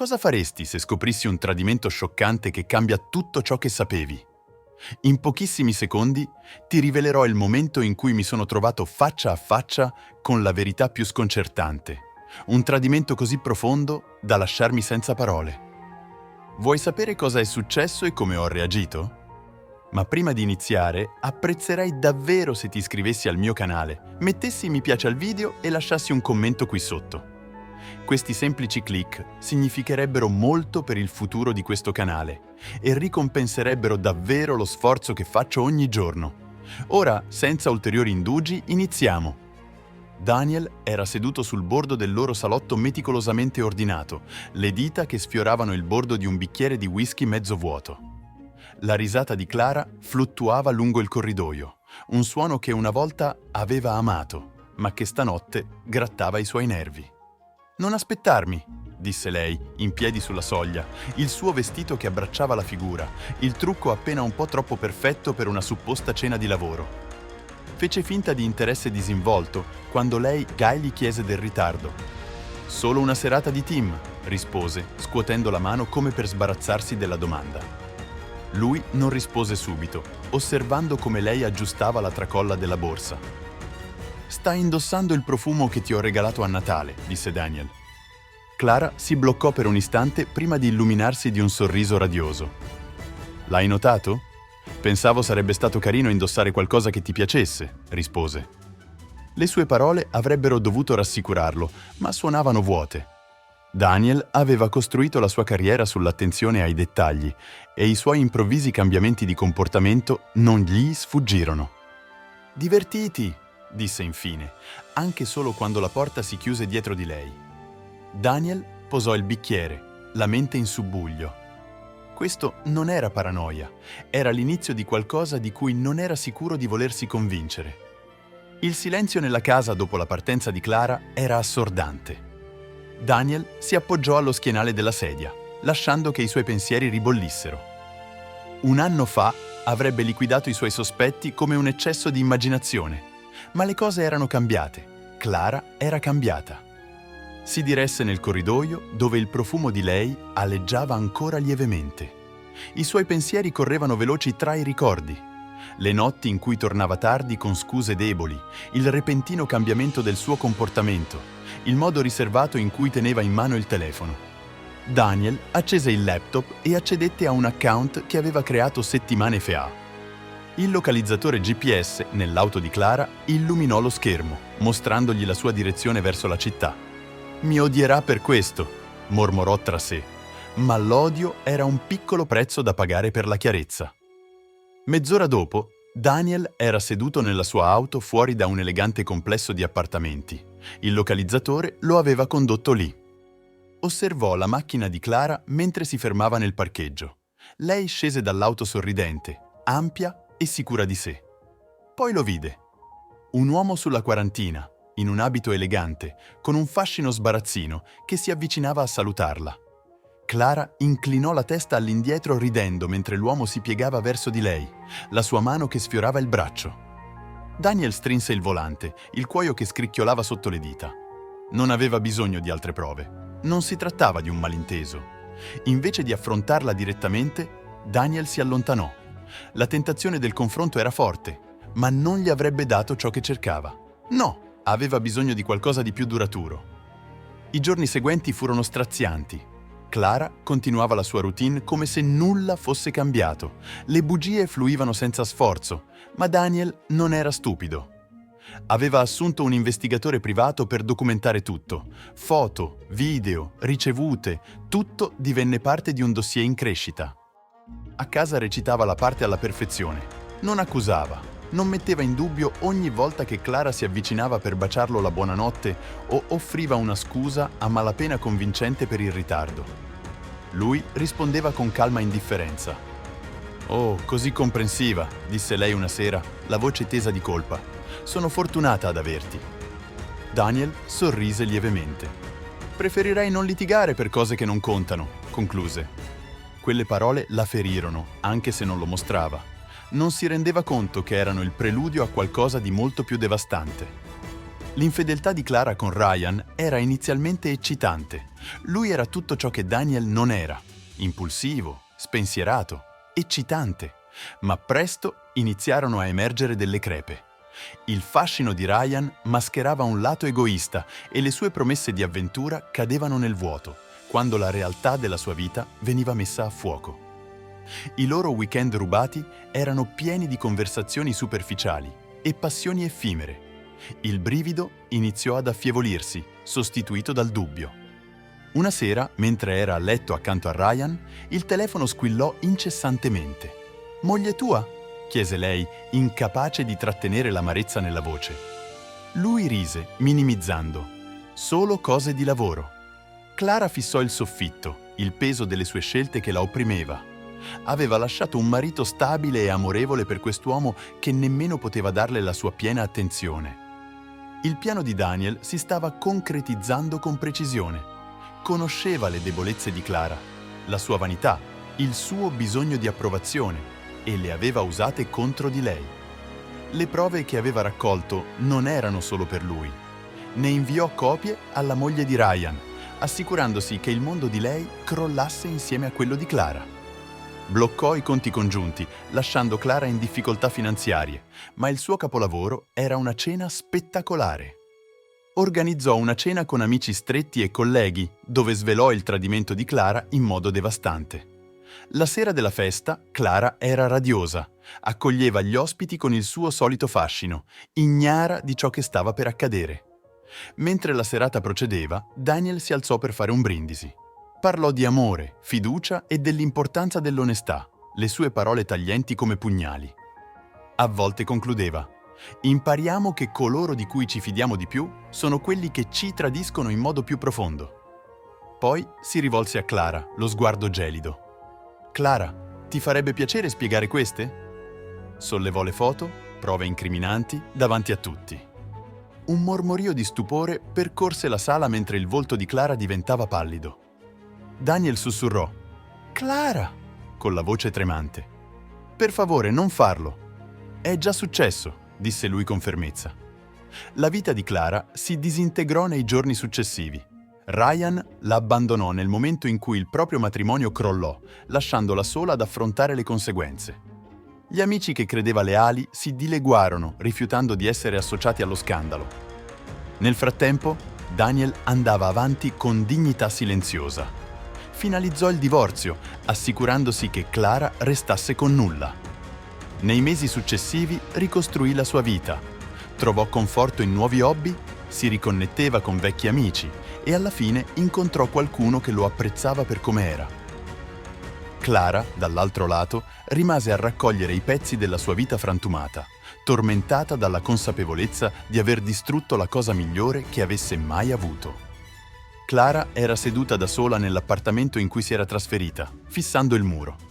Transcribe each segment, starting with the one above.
Cosa faresti se scoprissi un tradimento scioccante che cambia tutto ciò che sapevi? In pochissimi secondi ti rivelerò il momento in cui mi sono trovato faccia a faccia con la verità più sconcertante. Un tradimento così profondo da lasciarmi senza parole. Vuoi sapere cosa è successo e come ho reagito? Ma prima di iniziare, apprezzerei davvero se ti iscrivessi al mio canale, mettessi mi piace al video e lasciassi un commento qui sotto. Questi semplici click significherebbero molto per il futuro di questo canale e ricompenserebbero davvero lo sforzo che faccio ogni giorno. Ora, senza ulteriori indugi, iniziamo. Daniel era seduto sul bordo del loro salotto meticolosamente ordinato, le dita che sfioravano il bordo di un bicchiere di whisky mezzo vuoto. La risata di Clara fluttuava lungo il corridoio, un suono che una volta aveva amato, ma che stanotte grattava i suoi nervi. «Non aspettarmi», disse lei, in piedi sulla soglia, il suo vestito che abbracciava la figura, il trucco appena un po' troppo perfetto per una supposta cena di lavoro. Fece finta di interesse disinvolto quando lei gli chiese del ritardo. «Solo una serata di team», rispose, scuotendo la mano come per sbarazzarsi della domanda. Lui non rispose subito, osservando come lei aggiustava la tracolla della borsa. «Stai indossando il profumo che ti ho regalato a Natale», disse Daniel. Clara si bloccò per un istante prima di illuminarsi di un sorriso radioso. «L'hai notato? Pensavo sarebbe stato carino indossare qualcosa che ti piacesse», rispose. Le sue parole avrebbero dovuto rassicurarlo, ma suonavano vuote. Daniel aveva costruito la sua carriera sull'attenzione ai dettagli e i suoi improvvisi cambiamenti di comportamento non gli sfuggirono. «Divertiti», disse infine, anche solo quando la porta si chiuse dietro di lei. Daniel posò il bicchiere, la mente in subbuglio. Questo non era paranoia, era l'inizio di qualcosa di cui non era sicuro di volersi convincere. Il silenzio nella casa dopo la partenza di Clara era assordante. Daniel si appoggiò allo schienale della sedia, lasciando che i suoi pensieri ribollissero. Un anno fa avrebbe liquidato i suoi sospetti come un eccesso di immaginazione, ma le cose erano cambiate. Clara era cambiata. Si diresse nel corridoio dove il profumo di lei aleggiava ancora lievemente. I suoi pensieri correvano veloci tra i ricordi. Le notti in cui tornava tardi con scuse deboli, il repentino cambiamento del suo comportamento, il modo riservato in cui teneva in mano il telefono. Daniel accese il laptop e accedette a un account che aveva creato settimane fa. Il localizzatore GPS nell'auto di Clara illuminò lo schermo, mostrandogli la sua direzione verso la città. «Mi odierà per questo», mormorò tra sé, ma l'odio era un piccolo prezzo da pagare per la chiarezza. Mezz'ora dopo, Daniel era seduto nella sua auto fuori da un elegante complesso di appartamenti. Il localizzatore lo aveva condotto lì. Osservò la macchina di Clara mentre si fermava nel parcheggio. Lei scese dall'auto sorridente, ampia e sicura di sé. Poi lo vide. Un uomo sulla quarantina, in un abito elegante, con un fascino sbarazzino, che si avvicinava a salutarla. Clara inclinò la testa all'indietro ridendo mentre l'uomo si piegava verso di lei, la sua mano che sfiorava il braccio. Daniel strinse il volante, il cuoio che scricchiolava sotto le dita. Non aveva bisogno di altre prove. Non si trattava di un malinteso. Invece di affrontarla direttamente, Daniel si allontanò. La tentazione del confronto era forte, ma non gli avrebbe dato ciò che cercava. No! Aveva bisogno di qualcosa di più duraturo. I giorni seguenti furono strazianti. Clara continuava la sua routine come se nulla fosse cambiato. Le bugie fluivano senza sforzo, ma Daniel non era stupido. Aveva assunto un investigatore privato per documentare tutto. Foto, video, ricevute, tutto divenne parte di un dossier in crescita. A casa recitava la parte alla perfezione. Non accusava. Non metteva in dubbio ogni volta che Clara si avvicinava per baciarlo la buonanotte o offriva una scusa a malapena convincente per il ritardo. Lui rispondeva con calma indifferenza. «Oh, così comprensiva», disse lei una sera, la voce tesa di colpa. «Sono fortunata ad averti». Daniel sorrise lievemente. «Preferirei non litigare per cose che non contano», concluse. Quelle parole la ferirono, anche se non lo mostrava. Non si rendeva conto che erano il preludio a qualcosa di molto più devastante. L'infedeltà di Clara con Ryan era inizialmente eccitante. Lui era tutto ciò che Daniel non era: impulsivo, spensierato, eccitante. Ma presto iniziarono a emergere delle crepe. Il fascino di Ryan mascherava un lato egoista e le sue promesse di avventura cadevano nel vuoto, quando la realtà della sua vita veniva messa a fuoco. I loro weekend rubati erano pieni di conversazioni superficiali e passioni effimere. Il brivido iniziò ad affievolirsi, sostituito dal dubbio. Una sera, mentre era a letto accanto a Ryan, il telefono squillò incessantemente. «Moglie tua?» chiese lei, incapace di trattenere l'amarezza nella voce. Lui rise, minimizzando. «Solo cose di lavoro». Clara fissò il soffitto, il peso delle sue scelte che la opprimeva. Aveva lasciato un marito stabile e amorevole per quest'uomo che nemmeno poteva darle la sua piena attenzione. Il piano di Daniel si stava concretizzando con precisione. Conosceva le debolezze di Clara, la sua vanità, il suo bisogno di approvazione, e le aveva usate contro di lei. Le prove che aveva raccolto non erano solo per lui. Ne inviò copie alla moglie di Ryan, assicurandosi che il mondo di lei crollasse insieme a quello di Clara. Bloccò i conti congiunti, lasciando Clara in difficoltà finanziarie, ma il suo capolavoro era una cena spettacolare. Organizzò una cena con amici stretti e colleghi, dove svelò il tradimento di Clara in modo devastante. La sera della festa, Clara era radiosa, accoglieva gli ospiti con il suo solito fascino, ignara di ciò che stava per accadere. Mentre la serata procedeva, Daniel si alzò per fare un brindisi. Parlò di amore, fiducia e dell'importanza dell'onestà, le sue parole taglienti come pugnali. A volte concludeva: «Impariamo che coloro di cui ci fidiamo di più sono quelli che ci tradiscono in modo più profondo». Poi si rivolse a Clara, lo sguardo gelido. «Clara, ti farebbe piacere spiegare queste?» Sollevò le foto, prove incriminanti, davanti a tutti. Un mormorio di stupore percorse la sala mentre il volto di Clara diventava pallido. Daniel sussurrò: «Clara!» con la voce tremante. «Per favore, non farlo!» «È già successo», disse lui con fermezza. La vita di Clara si disintegrò nei giorni successivi. Ryan la abbandonò nel momento in cui il proprio matrimonio crollò, lasciandola sola ad affrontare le conseguenze. Gli amici che credeva leali si dileguarono, rifiutando di essere associati allo scandalo. Nel frattempo, Daniel andava avanti con dignità silenziosa. Finalizzò il divorzio, assicurandosi che Clara restasse con nulla. Nei mesi successivi ricostruì la sua vita, trovò conforto in nuovi hobby, si riconnetteva con vecchi amici e alla fine incontrò qualcuno che lo apprezzava per come era. Clara, dall'altro lato, rimase a raccogliere i pezzi della sua vita frantumata, tormentata dalla consapevolezza di aver distrutto la cosa migliore che avesse mai avuto. Clara era seduta da sola nell'appartamento in cui si era trasferita, fissando il muro.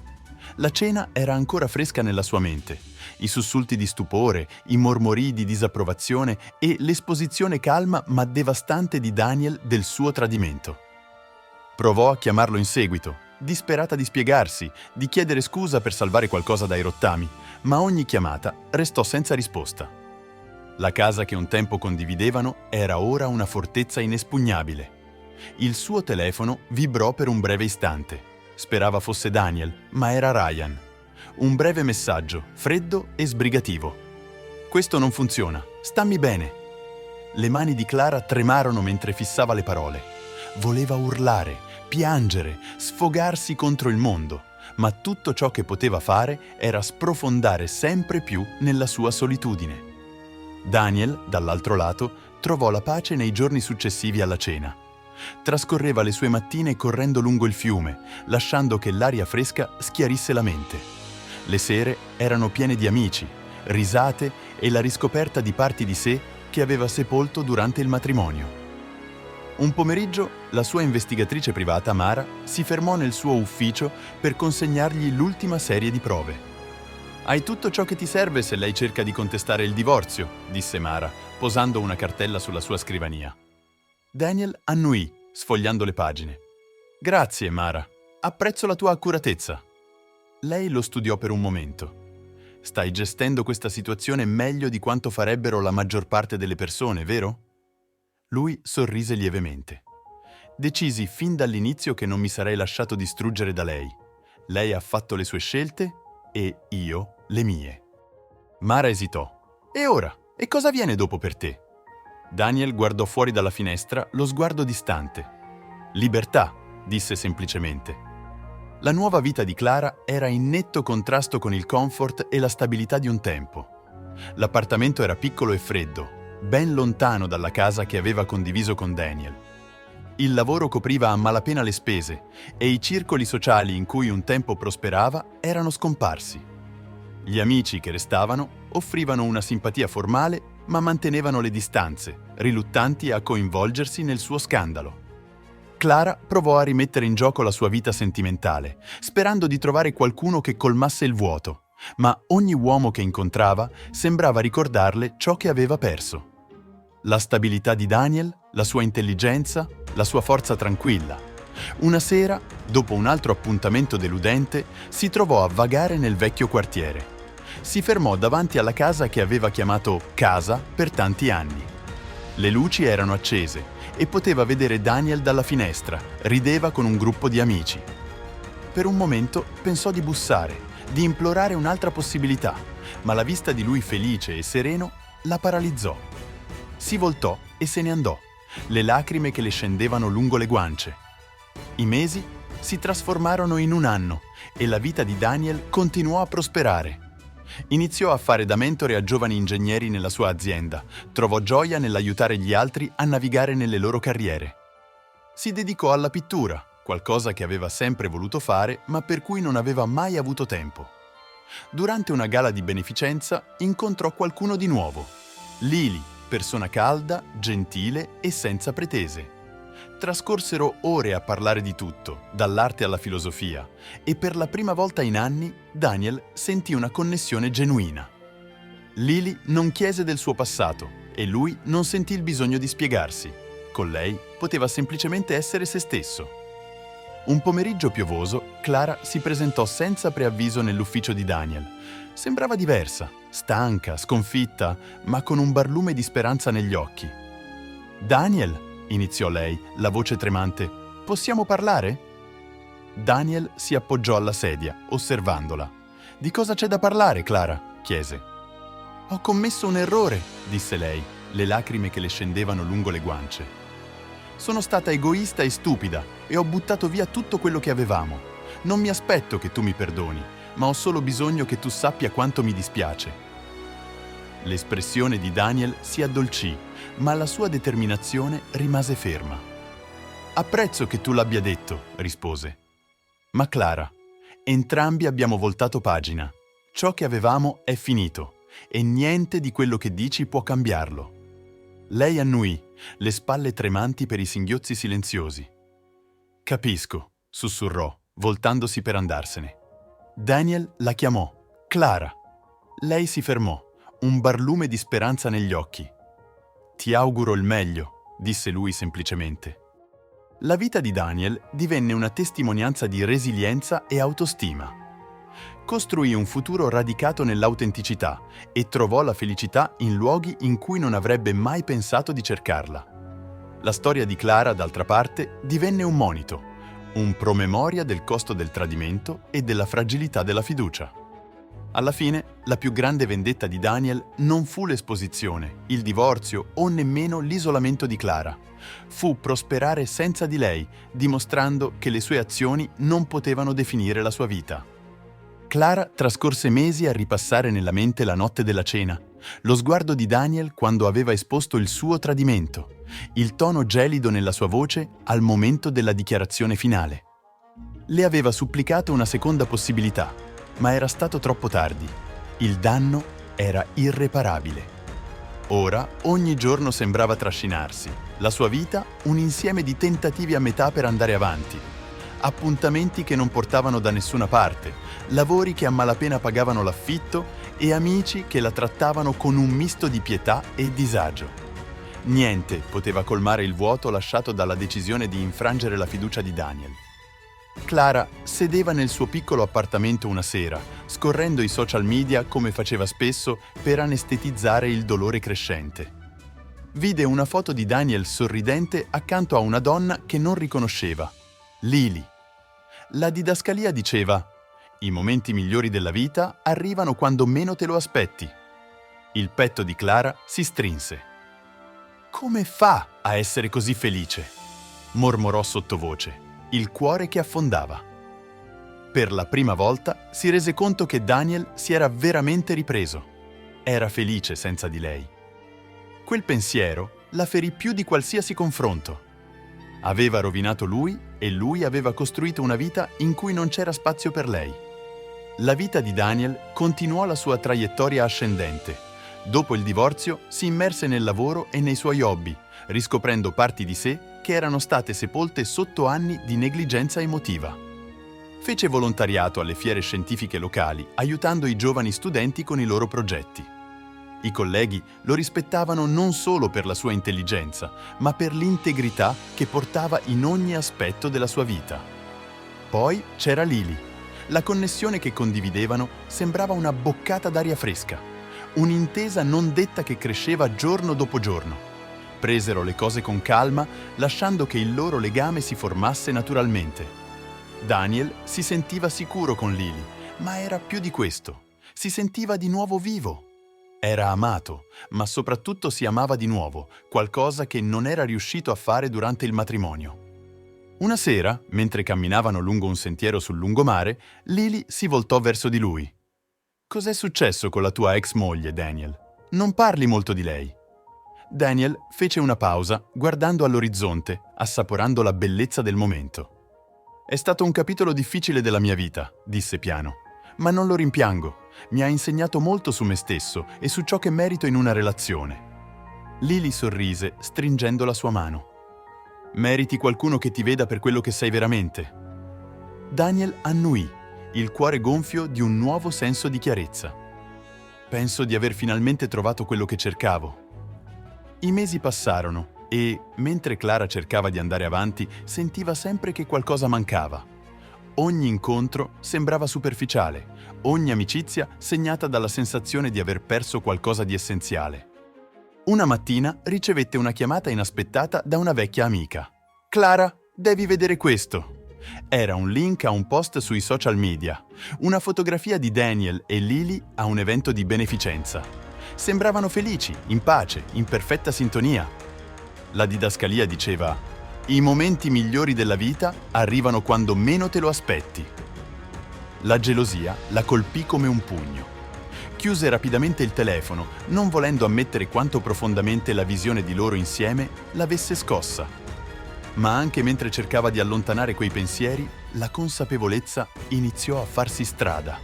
La cena era ancora fresca nella sua mente. I sussulti di stupore, i mormorii di disapprovazione e l'esposizione calma ma devastante di Daniel del suo tradimento. Provò a chiamarlo in seguito, disperata di spiegarsi, di chiedere scusa per salvare qualcosa dai rottami, ma ogni chiamata restò senza risposta. La casa che un tempo condividevano era ora una fortezza inespugnabile. Il suo telefono vibrò per un breve istante. Sperava fosse Daniel, ma era Ryan. Un breve messaggio, freddo e sbrigativo. «Questo non funziona. Stammi bene». Le mani di Clara tremarono mentre fissava le parole. Voleva urlare, piangere, sfogarsi contro il mondo, ma tutto ciò che poteva fare era sprofondare sempre più nella sua solitudine. Daniel, dall'altro lato, trovò la pace nei giorni successivi alla cena. Trascorreva le sue mattine correndo lungo il fiume, lasciando che l'aria fresca schiarisse la mente. Le sere erano piene di amici, risate e la riscoperta di parti di sé che aveva sepolto durante il matrimonio. Un pomeriggio, la sua investigatrice privata, Mara, si fermò nel suo ufficio per consegnargli l'ultima serie di prove. «Hai tutto ciò che ti serve se lei cerca di contestare il divorzio», disse Mara, posando una cartella sulla sua scrivania. Daniel annuì, sfogliando le pagine. «Grazie, Mara. Apprezzo la tua accuratezza». Lei lo studiò per un momento. «Stai gestendo questa situazione meglio di quanto farebbero la maggior parte delle persone, vero?» Lui sorrise lievemente. Decisi fin dall'inizio che non mi sarei lasciato distruggere da lei. Lei ha fatto le sue scelte e io le mie. Mara esitò. E ora? E cosa viene dopo per te? Daniel guardò fuori dalla finestra, lo sguardo distante. Libertà, disse semplicemente. La nuova vita di Clara era in netto contrasto con il comfort e la stabilità di un tempo. L'appartamento era piccolo e freddo, ben lontano dalla casa che aveva condiviso con Daniel. Il lavoro copriva a malapena le spese e i circoli sociali in cui un tempo prosperava erano scomparsi. Gli amici che restavano offrivano una simpatia formale ma mantenevano le distanze, riluttanti a coinvolgersi nel suo scandalo. Clara provò a rimettere in gioco la sua vita sentimentale, sperando di trovare qualcuno che colmasse il vuoto, ma ogni uomo che incontrava sembrava ricordarle ciò che aveva perso. La stabilità di Daniel, la sua intelligenza, la sua forza tranquilla. Una sera, dopo un altro appuntamento deludente, si trovò a vagare nel vecchio quartiere. Si fermò davanti alla casa che aveva chiamato casa per tanti anni. Le luci erano accese e poteva vedere Daniel dalla finestra, rideva con un gruppo di amici. Per un momento pensò di bussare, di implorare un'altra possibilità, ma la vista di lui felice e sereno la paralizzò. Si voltò e se ne andò, le lacrime che le scendevano lungo le guance. I mesi si trasformarono in un anno e la vita di Daniel continuò a prosperare. Iniziò a fare da mentore a giovani ingegneri nella sua azienda, trovò gioia nell'aiutare gli altri a navigare nelle loro carriere. Si dedicò alla pittura, qualcosa che aveva sempre voluto fare ma per cui non aveva mai avuto tempo. Durante una gala di beneficenza incontrò qualcuno di nuovo, Lily, persona calda, gentile e senza pretese. Trascorsero ore a parlare di tutto, dall'arte alla filosofia, e per la prima volta in anni Daniel sentì una connessione genuina. Lily non chiese del suo passato e lui non sentì il bisogno di spiegarsi. Con lei poteva semplicemente essere se stesso. Un pomeriggio piovoso, Clara si presentò senza preavviso nell'ufficio di Daniel. Sembrava diversa, stanca, sconfitta, ma con un barlume di speranza negli occhi. «Daniel», iniziò lei, la voce tremante, «possiamo parlare?» Daniel si appoggiò alla sedia, osservandola. «Di cosa c'è da parlare, Clara?» chiese. «Ho commesso un errore», disse lei, le lacrime che le scendevano lungo le guance. «Sono stata egoista e stupida e ho buttato via tutto quello che avevamo. Non mi aspetto che tu mi perdoni, ma ho solo bisogno che tu sappia quanto mi dispiace». L'espressione di Daniel si addolcì, ma la sua determinazione rimase ferma. «Apprezzo che tu l'abbia detto», rispose. «Ma Clara, entrambi abbiamo voltato pagina. Ciò che avevamo è finito e niente di quello che dici può cambiarlo». Lei annuì, le spalle tremanti per i singhiozzi silenziosi. «Capisco», sussurrò, voltandosi per andarsene. Daniel la chiamò. «Clara». Lei si fermò, un barlume di speranza negli occhi. «Ti auguro il meglio», disse lui semplicemente. La vita di Daniel divenne una testimonianza di resilienza e autostima. Costruì un futuro radicato nell'autenticità e trovò la felicità in luoghi in cui non avrebbe mai pensato di cercarla. La storia di Clara, d'altra parte, divenne un monito, un promemoria del costo del tradimento e della fragilità della fiducia. Alla fine, la più grande vendetta di Daniel non fu l'esposizione, il divorzio o nemmeno l'isolamento di Clara. Fu prosperare senza di lei, dimostrando che le sue azioni non potevano definire la sua vita. Clara trascorse mesi a ripassare nella mente la notte della cena, lo sguardo di Daniel quando aveva esposto il suo tradimento, il tono gelido nella sua voce al momento della dichiarazione finale. Le aveva supplicato una seconda possibilità, ma era stato troppo tardi. Il danno era irreparabile. Ora ogni giorno sembrava trascinarsi, la sua vita un insieme di tentativi a metà per andare avanti, appuntamenti che non portavano da nessuna parte, lavori che a malapena pagavano l'affitto e amici che la trattavano con un misto di pietà e disagio. Niente poteva colmare il vuoto lasciato dalla decisione di infrangere la fiducia di Daniel. Clara sedeva nel suo piccolo appartamento una sera, scorrendo i social media come faceva spesso per anestetizzare il dolore crescente. vide una foto di Daniel sorridente accanto a una donna che non riconosceva, Lily. La didascalia diceva: i momenti migliori della vita arrivano quando meno te lo aspetti. Il petto di Clara si strinse. Come fa a essere così felice? Mormorò sottovoce, il cuore che affondava. Per la prima volta si rese conto che Daniel si era veramente ripreso. Era felice senza di lei. Quel pensiero la ferì più di qualsiasi confronto. Aveva rovinato lui e lui aveva costruito una vita in cui non c'era spazio per lei. La vita di Daniel continuò la sua traiettoria ascendente. Dopo il divorzio si immerse nel lavoro e nei suoi hobby, riscoprendo parti di sé che erano state sepolte sotto anni di negligenza emotiva. Fece volontariato alle fiere scientifiche locali, aiutando i giovani studenti con i loro progetti. I colleghi lo rispettavano non solo per la sua intelligenza, ma per l'integrità che portava in ogni aspetto della sua vita. Poi c'era Lily. La connessione che condividevano sembrava una boccata d'aria fresca, un'intesa non detta che cresceva giorno dopo giorno. Presero le cose con calma, lasciando che il loro legame si formasse naturalmente. Daniel si sentiva sicuro con Lily, ma era più di questo. Si sentiva di nuovo vivo. Era amato, ma soprattutto si amava di nuovo, qualcosa che non era riuscito a fare durante il matrimonio. Una sera, mentre camminavano lungo un sentiero sul lungomare, Lily si voltò verso di lui. «Cos'è successo con la tua ex moglie, Daniel? Non parli molto di lei». Daniel fece una pausa, guardando all'orizzonte, assaporando la bellezza del momento. «È stato un capitolo difficile della mia vita», disse piano, «ma non lo rimpiango. Mi ha insegnato molto su me stesso e su ciò che merito in una relazione». Lily sorrise, stringendo la sua mano. «Meriti qualcuno che ti veda per quello che sei veramente». Daniel annuì, il cuore gonfio di un nuovo senso di chiarezza. «Penso di aver finalmente trovato quello che cercavo». I mesi passarono e, mentre Clara cercava di andare avanti, sentiva sempre che qualcosa mancava. Ogni incontro sembrava superficiale, ogni amicizia segnata dalla sensazione di aver perso qualcosa di essenziale. Una mattina ricevette una chiamata inaspettata da una vecchia amica. «Clara, devi vedere questo!» Era un link a un post sui social media, una fotografia di Daniel e Lily a un evento di beneficenza. Sembravano felici, in pace, in perfetta sintonia. La didascalia diceva: «I momenti migliori della vita arrivano quando meno te lo aspetti». La gelosia la colpì come un pugno. Chiuse rapidamente il telefono, non volendo ammettere quanto profondamente la visione di loro insieme l'avesse scossa. Ma anche mentre cercava di allontanare quei pensieri, la consapevolezza iniziò a farsi strada.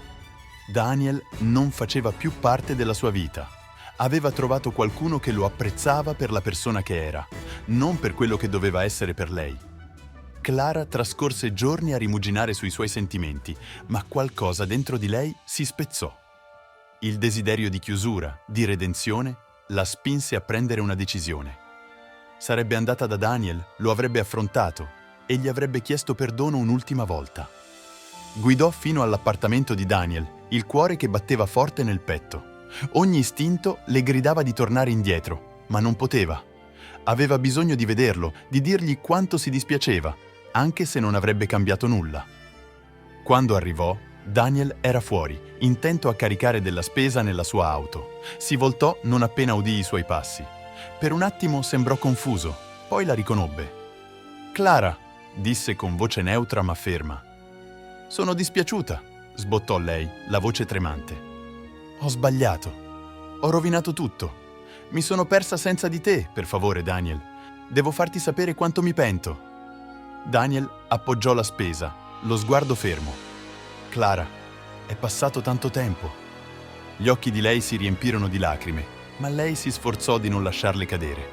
Daniel non faceva più parte della sua vita. Aveva trovato qualcuno che lo apprezzava per la persona che era, non per quello che doveva essere per lei. Clara trascorse giorni a rimuginare sui suoi sentimenti, ma qualcosa dentro di lei si spezzò. Il desiderio di chiusura, di redenzione, la spinse a prendere una decisione. Sarebbe andata da Daniel, lo avrebbe affrontato e gli avrebbe chiesto perdono un'ultima volta. Guidò fino all'appartamento di Daniel, il cuore che batteva forte nel petto. Ogni istinto le gridava di tornare indietro, ma non poteva. Aveva bisogno di vederlo, di dirgli quanto si dispiaceva, anche se non avrebbe cambiato nulla. Quando arrivò, Daniel era fuori, intento a caricare della spesa nella sua auto. Si voltò non appena udì i suoi passi. Per un attimo sembrò confuso, poi la riconobbe. «Clara», disse con voce neutra ma ferma. «Sono dispiaciuta», sbottò lei, la voce tremante. «Ho sbagliato. Ho rovinato tutto. Mi sono persa senza di te, per favore, Daniel. Devo farti sapere quanto mi pento». Daniel appoggiò la spesa, lo sguardo fermo. «Clara, è passato tanto tempo». Gli occhi di lei si riempirono di lacrime, ma lei si sforzò di non lasciarle cadere.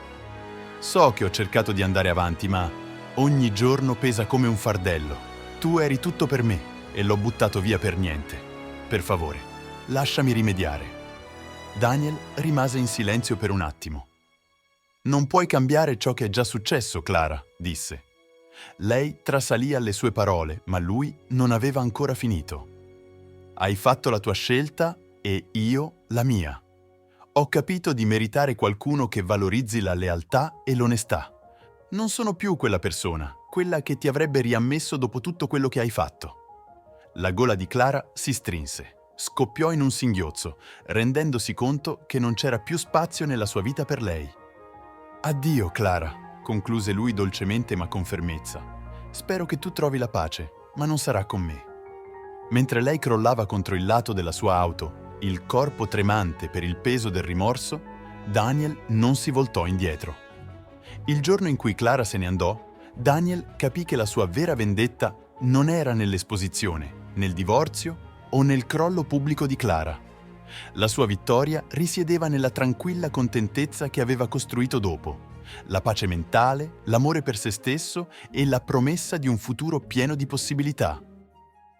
«So che ho cercato di andare avanti, ma ogni giorno pesa come un fardello. Tu eri tutto per me e l'ho buttato via per niente. Per favore, lasciami rimediare». Daniel rimase in silenzio per un attimo. «Non puoi cambiare ciò che è già successo, Clara», disse. Lei trasalì alle sue parole, ma lui non aveva ancora finito. «Hai fatto la tua scelta e io la mia. Ho capito di meritare qualcuno che valorizzi la lealtà e l'onestà. Non sono più quella persona, quella che ti avrebbe riammesso dopo tutto quello che hai fatto. La gola di Clara si strinse, scoppiò in un singhiozzo, rendendosi conto che non c'era più spazio nella sua vita per lei. Addio, Clara, concluse lui dolcemente ma con fermezza. Spero che tu trovi la pace, ma non sarà con me. Mentre lei crollava contro il lato della sua auto, il corpo tremante per il peso del rimorso, Daniel non si voltò indietro. Il giorno in cui Clara se ne andò, Daniel capì che la sua vera vendetta non era nell'esposizione, nel divorzio o nel crollo pubblico di Clara. La sua vittoria risiedeva nella tranquilla contentezza che aveva costruito dopo, la pace mentale, l'amore per se stesso e la promessa di un futuro pieno di possibilità.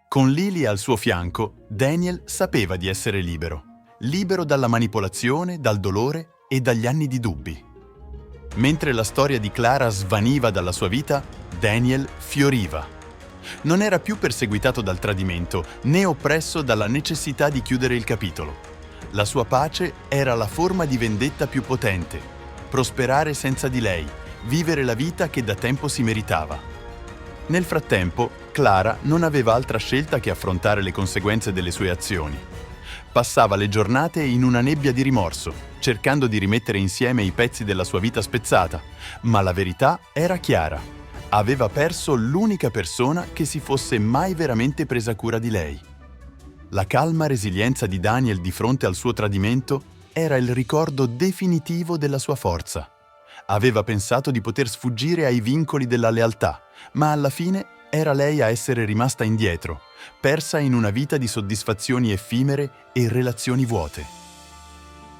Con Lily al suo fianco, Daniel sapeva di essere libero, libero dalla manipolazione, dal dolore e dagli anni di dubbi. Mentre la storia di Clara svaniva dalla sua vita, Daniel fioriva. Non era più perseguitato dal tradimento, né oppresso dalla necessità di chiudere il capitolo. La sua pace era la forma di vendetta più potente: prosperare senza di lei, vivere la vita che da tempo si meritava. Nel frattempo, Clara non aveva altra scelta che affrontare le conseguenze delle sue azioni. Passava le giornate in una nebbia di rimorso, cercando di rimettere insieme i pezzi della sua vita spezzata, ma la verità era chiara. Aveva perso l'unica persona che si fosse mai veramente presa cura di lei. La calma resilienza di Daniel di fronte al suo tradimento era il ricordo definitivo della sua forza. Aveva pensato di poter sfuggire ai vincoli della lealtà, ma alla fine era lei a essere rimasta indietro, persa in una vita di soddisfazioni effimere e relazioni vuote.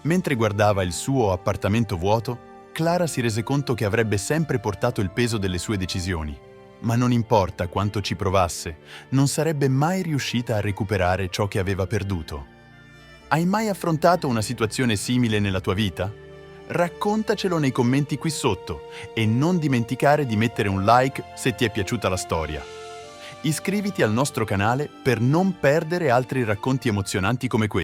Mentre guardava il suo appartamento vuoto, Clara si rese conto che avrebbe sempre portato il peso delle sue decisioni, ma non importa quanto ci provasse, non sarebbe mai riuscita a recuperare ciò che aveva perduto. Hai mai affrontato una situazione simile nella tua vita? Raccontacelo nei commenti qui sotto e non dimenticare di mettere un like se ti è piaciuta la storia. Iscriviti al nostro canale per non perdere altri racconti emozionanti come questo.